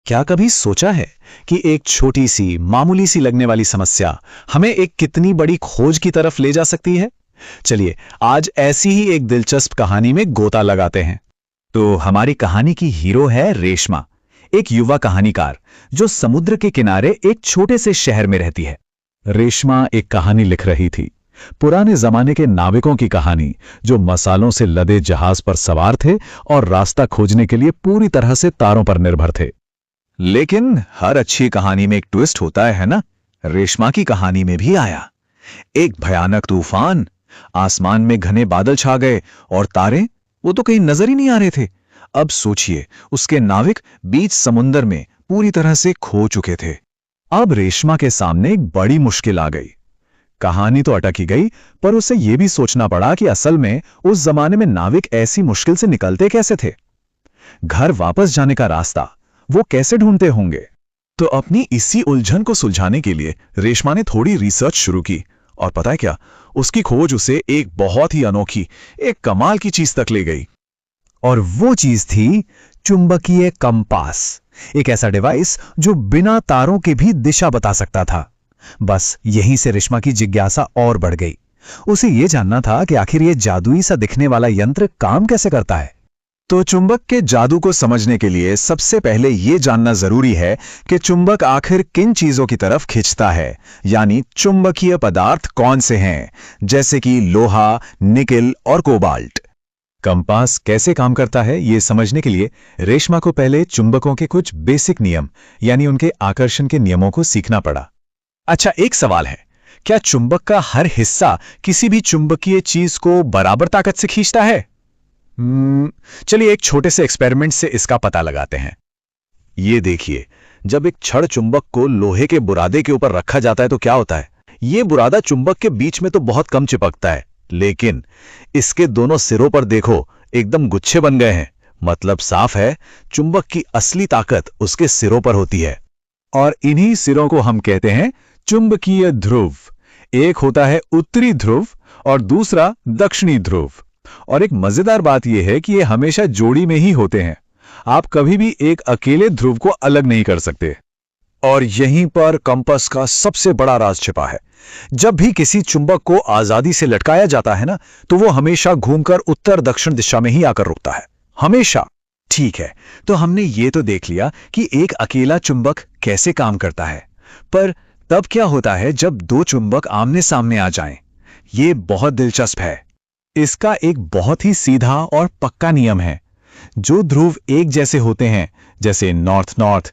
क्या कभी सोचा है कि एक छोटी सी मामूली सी लगने वाली समस्या हमें एक कितनी बड़ी खोज की तरफ ले जा सकती है? चलिए आज ऐसी ही एक दिलचस्प कहानी में गोता लगाते हैं। तो हमारी कहानी की हीरो है रेशमा, एक युवा कहानीकार जो समुद्र के किनारे एक छोटे से शहर में रहती है। रेशमा एक कहानी लिख रही थी, पुराने जमाने के नाविकों की कहानी जो मसालों से लदे जहाज पर सवार थे और रास्ता खोजने के लिए पूरी तरह से तारों पर निर्भर थे। लेकिन हर अच्छी कहानी में एक ट्विस्ट होता है ना? रेशमा की कहानी में भी आया एक भयानक तूफान। आसमान में घने बादल छा गए और तारे वो तो कहीं नजर ही नहीं आ रहे थे। अब सोचिए, उसके नाविक बीच समुद्र में पूरी तरह से खो चुके थे। अब रेशमा के सामने एक बड़ी मुश्किल आ गई। कहानी तो अटक ही गई, पर उसे यह भी सोचना पड़ा कि असल में उस जमाने में नाविक ऐसी मुश्किल से निकलते कैसे थे। घर वापस जाने का रास्ता वो कैसे ढूंढते होंगे? तो अपनी इसी उलझन को सुलझाने के लिए रेशमा ने थोड़ी रिसर्च शुरू की, और पता है क्या, उसकी खोज उसे एक बहुत ही अनोखी, एक कमाल की चीज तक ले गई। और वो चीज थी चुंबकीय कंपास, एक ऐसा डिवाइस जो बिना तारों के भी दिशा बता सकता था। बस यहीं से रेशमा की जिज्ञासा और बढ़ गई। उसे यह जानना था कि आखिर यह जादुई सा दिखने वाला यंत्र काम कैसे करता है। तो चुंबक के जादू को समझने के लिए सबसे पहले यह जानना जरूरी है कि चुंबक आखिर किन चीजों की तरफ खींचता है, यानी चुंबकीय पदार्थ कौन से हैं, जैसे कि लोहा, निकेल और कोबाल्ट। कंपास कैसे काम करता है यह समझने के लिए रेशमा को पहले चुंबकों के कुछ बेसिक नियम, यानी उनके आकर्षण के नियमों को सीखना पड़ा। अच्छा, एक सवाल है, क्या चुंबक का हर हिस्सा किसी भी चुंबकीय चीज को बराबर ताकत से खींचता है? चलिए एक छोटे से एक्सपेरिमेंट से इसका पता लगाते हैं। ये देखिए, जब एक छड़ चुंबक को लोहे के बुरादे के ऊपर रखा जाता है तो क्या होता है? ये बुरादा चुंबक के बीच में तो बहुत कम चिपकता है, लेकिन इसके दोनों सिरों पर देखो, एकदम गुच्छे बन गए हैं। मतलब साफ है, चुंबक की असली ताकत उसके सिरों पर होती है। और इन्हीं सिरों को हम कहते हैं चुंबकीय ध्रुव। एक होता है उत्तरी ध्रुव और दूसरा दक्षिणी ध्रुव। और एक मजेदार बात यह है कि ये हमेशा जोड़ी में ही होते हैं। आप कभी भी एक अकेले ध्रुव को अलग नहीं कर सकते। और यहीं पर कंपास का सबसे बड़ा राज छिपा है। जब भी किसी चुंबक को आजादी से लटकाया जाता है ना, तो वो हमेशा घूमकर उत्तर दक्षिण दिशा में ही आकर रुकता है, हमेशा। ठीक है, तो हमने ये तो देख लिया कि एक अकेला चुंबक कैसे काम करता है, पर तब क्या होता है जब दो चुंबक आमने सामने आ जाएं? ये बहुत दिलचस्प है। इसका एक बहुत ही सीधा और पक्का नियम है। जो ध्रुव एक जैसे होते हैं, जैसे नॉर्थ नॉर्थ,